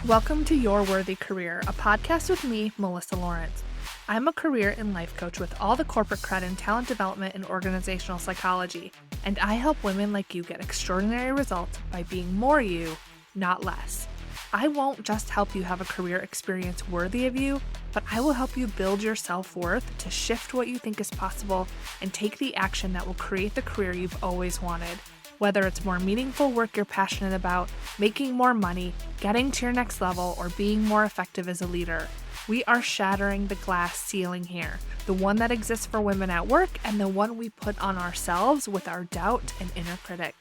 Welcome to Your Worthy Career, a podcast with me, Melissa Lawrence. I'm a career and life coach with all the corporate cred in talent development and organizational psychology, and I help women like you get extraordinary results by being more you, not less. I won't just help you have a career experience worthy of you, but I will help you build your self-worth to shift what you think is possible and take the action that will create the career you've always wanted. Whether it's more meaningful work you're passionate about, making more money, getting to your next level, or being more effective as a leader, we are shattering the glass ceiling here, the one that exists for women at work and the one we put on ourselves with our doubt and inner critic.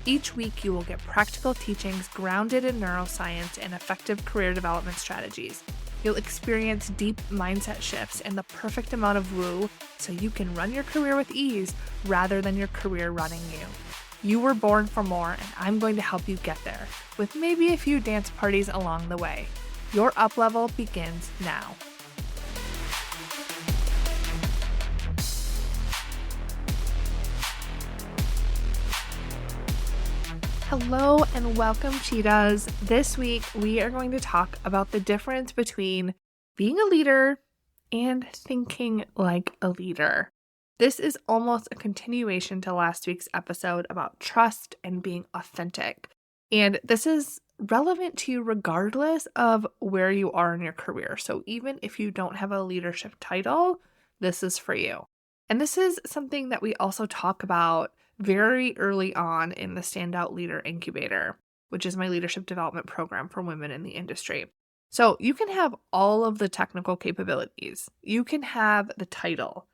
Each week, you will get practical teachings grounded in neuroscience and effective career development strategies. You'll experience deep mindset shifts and the perfect amount of woo so you can run your career with ease rather than your career running you. You were born for more, and I'm going to help you get there, with maybe a few dance parties along the way. Your up level begins now. Hello and welcome, Cheetahs. This week, we are going to talk about the difference between being a leader and thinking like a leader. This is almost a continuation to last week's episode about trust and being authentic. And this is relevant to you regardless of where you are in your career. So even if you don't have a leadership title, this is for you. And this is something that we also talk about very early on in the Standout Leader Incubator, which is my leadership development program for women in the industry. So you can have all of the technical capabilities. You can have the title.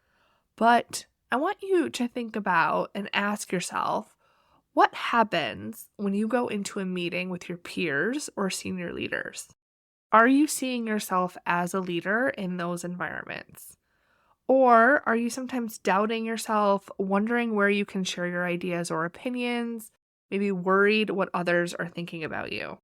But I want you to think about and ask yourself, what happens when you go into a meeting with your peers or senior leaders? Are you seeing yourself as a leader in those environments? Or are you sometimes doubting yourself, wondering where you can share your ideas or opinions, maybe worried what others are thinking about you?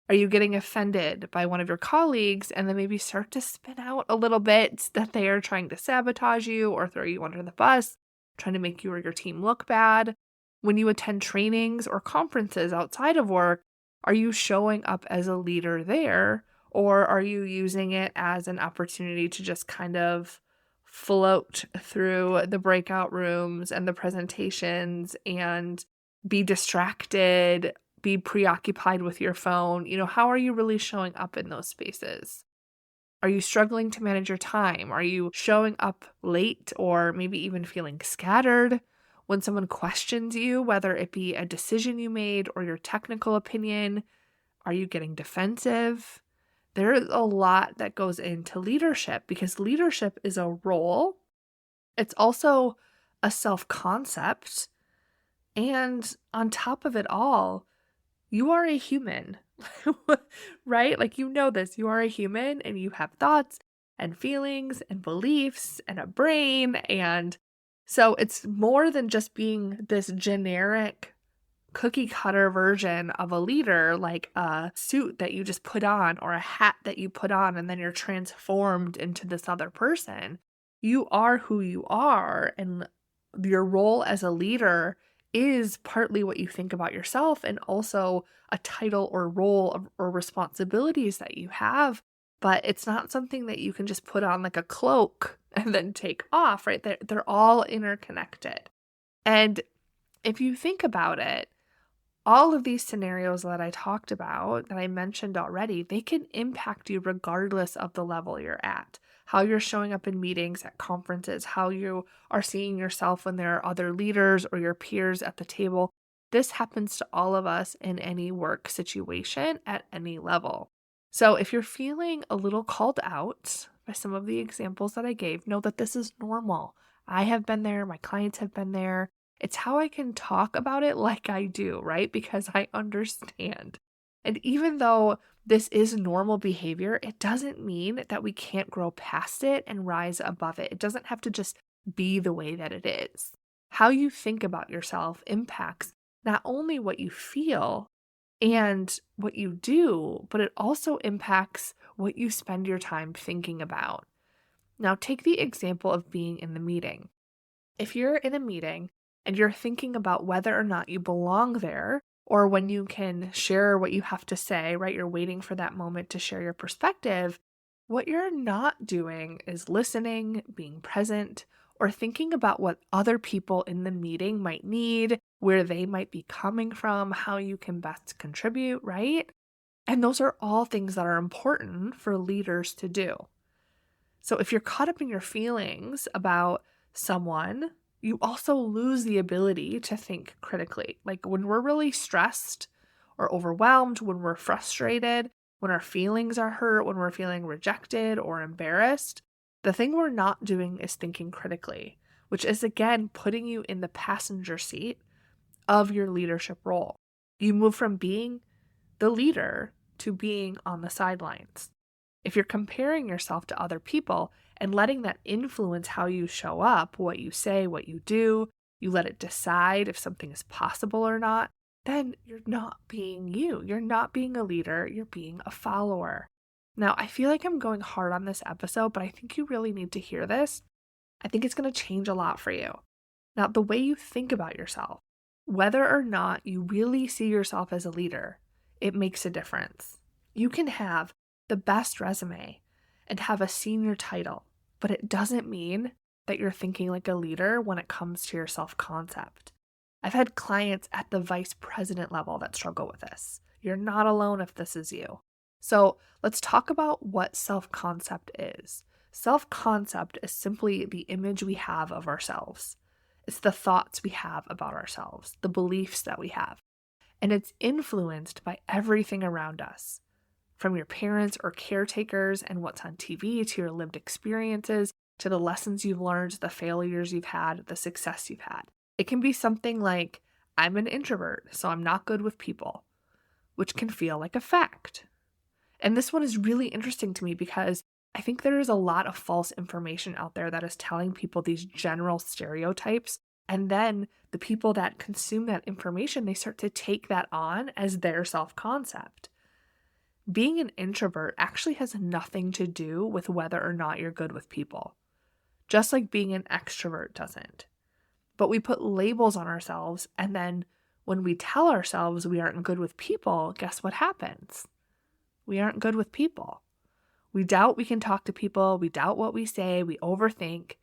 Are you getting offended by one of your colleagues and then maybe start to spin out a little bit that they are trying to sabotage you or throw you under the bus, trying to make you or your team look bad? When you attend trainings or conferences outside of work, are you showing up as a leader there, or are you using it as an opportunity to just kind of float through the breakout rooms and the presentations and be distracted, be preoccupied with your phone? How are you really showing up in those spaces? Are you struggling to manage your time? Are you showing up late or maybe even feeling scattered? When someone questions you, whether it be a decision you made or your technical opinion, are you getting defensive? There is a lot that goes into leadership because leadership is a role. It's also a self-concept. And on top of it all, you are a human, right? Like, this, you are a human and you have thoughts and feelings and beliefs and a brain. And so it's more than just being this generic cookie cutter version of a leader, like a suit that you just put on or a hat that you put on and then you're transformed into this other person. You are who you are, and your role as a leader is partly what you think about yourself and also a title or role or responsibilities that you have. But it's not something that you can just put on like a cloak and then take off, right? They're all interconnected. And if you think about it, all of these scenarios that I talked about, that I mentioned already, they can impact you regardless of the level you're at. How you're showing up in meetings, at conferences, how you are seeing yourself when there are other leaders or your peers at the table. This happens to all of us in any work situation at any level. So if you're feeling a little called out by some of the examples that I gave, know that this is normal. I have been there. My clients have been there. It's how I can talk about it like I do, right? Because I understand. And even though this is normal behavior, it doesn't mean that we can't grow past it and rise above it. It doesn't have to just be the way that it is. How you think about yourself impacts not only what you feel and what you do, but it also impacts what you spend your time thinking about. Now, take the example of being in the meeting. If you're in a meeting and you're thinking about whether or not you belong there, or when you can share what you have to say, right? You're waiting for that moment to share your perspective. What you're not doing is listening, being present, or thinking about what other people in the meeting might need, where they might be coming from, how you can best contribute, right? And those are all things that are important for leaders to do. So if you're caught up in your feelings about someone, you also lose the ability to think critically. Like when we're really stressed or overwhelmed, when we're frustrated, when our feelings are hurt, when we're feeling rejected or embarrassed, the thing we're not doing is thinking critically, which is again putting you in the passenger seat of your leadership role. You move from being the leader to being on the sidelines. If you're comparing yourself to other people and letting that influence how you show up, what you say, what you do, you let it decide if something is possible or not, then you're not being you. You're not being a leader, you're being a follower. Now, I feel like I'm going hard on this episode, but I think you really need to hear this. I think it's going to change a lot for you. Now, the way you think about yourself, whether or not you really see yourself as a leader, it makes a difference. You can have the best resume and have a senior title, but it doesn't mean that you're thinking like a leader when it comes to your self-concept. I've had clients at the vice president level that struggle with this. You're not alone if this is you. So let's talk about what self-concept is. Self-concept is simply the image we have of ourselves. It's the thoughts we have about ourselves, the beliefs that we have. And it's influenced by everything around us, from your parents or caretakers and what's on TV to your lived experiences, to the lessons you've learned, the failures you've had, the success you've had. It can be something like, I'm an introvert, so I'm not good with people, which can feel like a fact. And this one is really interesting to me because I think there is a lot of false information out there that is telling people these general stereotypes. And then the people that consume that information, they start to take that on as their self-concept. Being an introvert actually has nothing to do with whether or not you're good with people, just like being an extrovert doesn't. But we put labels on ourselves, and then when we tell ourselves we aren't good with people, guess what happens? We aren't good with people. We doubt we can talk to people, we doubt what we say, we overthink,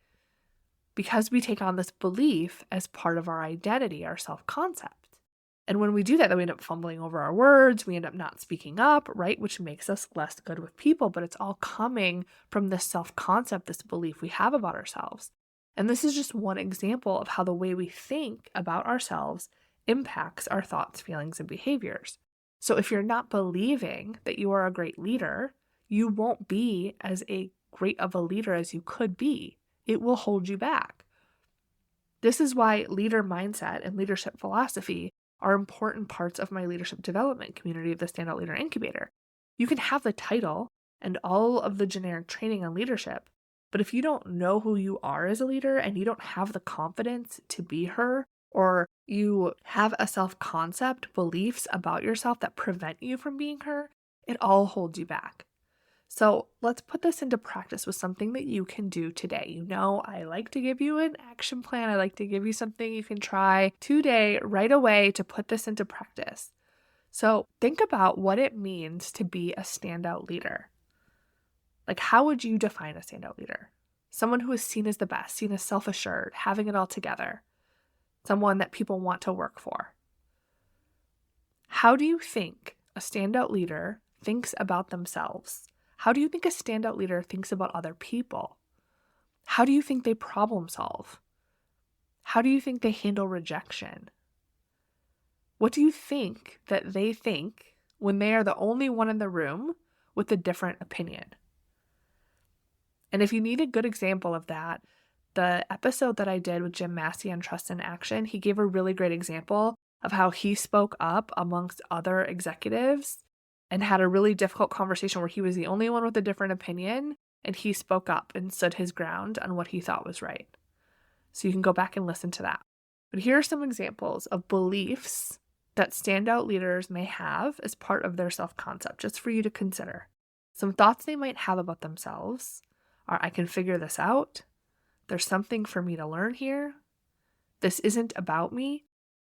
because we take on this belief as part of our identity, our self-concept. And when we do that, then we end up fumbling over our words, we end up not speaking up, right? Which makes us less good with people, but it's all coming from this self-concept, this belief we have about ourselves. And this is just one example of how the way we think about ourselves impacts our thoughts, feelings, and behaviors. So if you're not believing that you are a great leader, you won't be as great of a leader as you could be. It will hold you back. This is why leader mindset and leadership philosophy are important parts of my leadership development community of the Standout Leader Incubator. You can have the title and all of the generic training on leadership, but if you don't know who you are as a leader and you don't have the confidence to be her, or you have a self-concept, beliefs about yourself that prevent you from being her, it all holds you back. So let's put this into practice with something that you can do today. You know, I like to give you an action plan. I like to give you something you can try today, right away, to put this into practice. So think about what it means to be a standout leader. Like, how would you define a standout leader? Someone who is seen as the best, seen as self-assured, having it all together. Someone that people want to work for. How do you think a standout leader thinks about themselves? How do you think a standout leader thinks about other people? How do you think they problem solve? How do you think they handle rejection? What do you think that they think when they are the only one in the room with a different opinion? And if you need a good example of that, the episode that I did with Jim Massey on Trust in Action, he gave a really great example of how he spoke up amongst other executives and had a really difficult conversation where he was the only one with a different opinion, and he spoke up and stood his ground on what he thought was right. So you can go back and listen to that. But here are some examples of beliefs that standout leaders may have as part of their self-concept, just for you to consider. Some thoughts they might have about themselves are, I can figure this out. There's something for me to learn here. This isn't about me.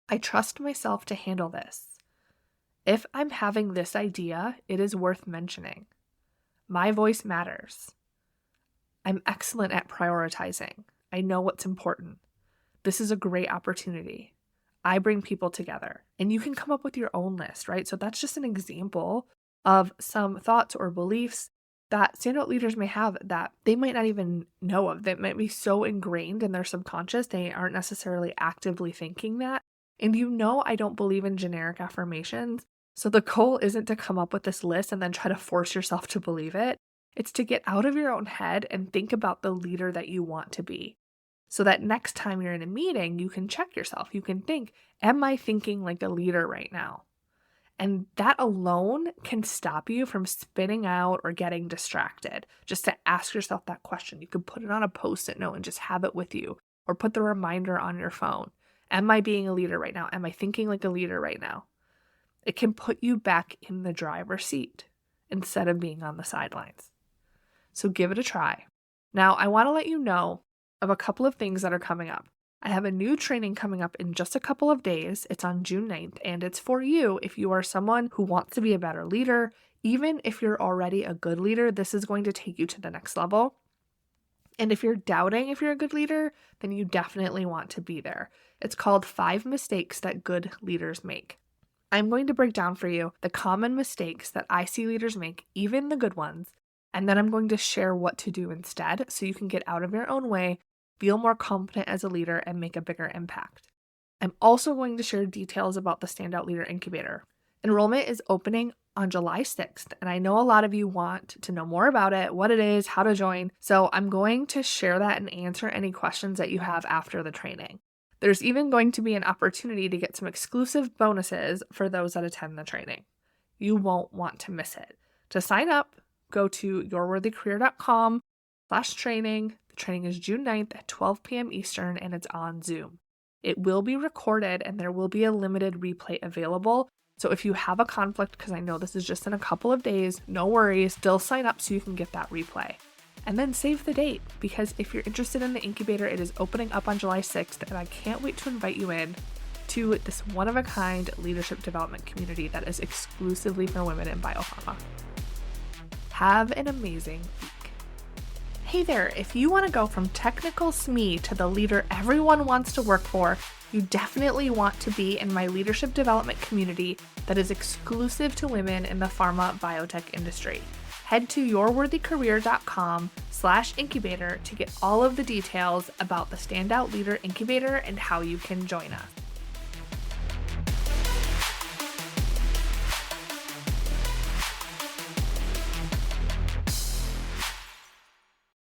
I trust myself to handle this. If I'm having this idea, it is worth mentioning. My voice matters. I'm excellent at prioritizing. I know what's important. This is a great opportunity. I bring people together. And you can come up with your own list, right? So that's just an example of some thoughts or beliefs that standout leaders may have that they might not even know of, that might be so ingrained in their subconscious, they aren't necessarily actively thinking that. And I don't believe in generic affirmations. So the goal isn't to come up with this list and then try to force yourself to believe it. It's to get out of your own head and think about the leader that you want to be. So that next time you're in a meeting, you can check yourself. You can think, am I thinking like a leader right now? And that alone can stop you from spinning out or getting distracted. Just to ask yourself that question. You could put it on a Post-it note and just have it with you, or put the reminder on your phone. Am I being a leader right now? Am I thinking like a leader right now? It can put you back in the driver's seat instead of being on the sidelines. So give it a try. Now, I want to let you know of a couple of things that are coming up. I have a new training coming up in just a couple of days. It's on June 9th, and it's for you if you are someone who wants to be a better leader. Even if you're already a good leader, this is going to take you to the next level. And if you're doubting if you're a good leader, then you definitely want to be there. It's called 5 Mistakes That Good Leaders Make. I'm going to break down for you the common mistakes that I see leaders make, even the good ones, and then I'm going to share what to do instead so you can get out of your own way, feel more confident as a leader, and make a bigger impact. I'm also going to share details about the Standout Leader Incubator. Enrollment is opening on July 6th, and I know a lot of you want to know more about it, what it is, how to join, so I'm going to share that and answer any questions that you have after the training. There's even going to be an opportunity to get some exclusive bonuses for those that attend the training. You won't want to miss it. To sign up, go to yourworthycareer.com/training. The training is June 9th at 12 p.m. Eastern, and it's on Zoom. It will be recorded, and there will be a limited replay available. So if you have a conflict, because I know this is just in a couple of days, no worries, still sign up so you can get that replay. And then save the date, because if you're interested in the incubator, it is opening up on July 6th, and I can't wait to invite you in to this one-of-a-kind leadership development community that is exclusively for women in biopharma. Have an amazing week. Hey there, if you want to go from technical SME to the leader everyone wants to work for, you definitely want to be in my leadership development community that is exclusive to women in the pharma biotech industry. Head to yourworthycareer.com/incubator to get all of the details about the Standout Leader Incubator and how you can join us.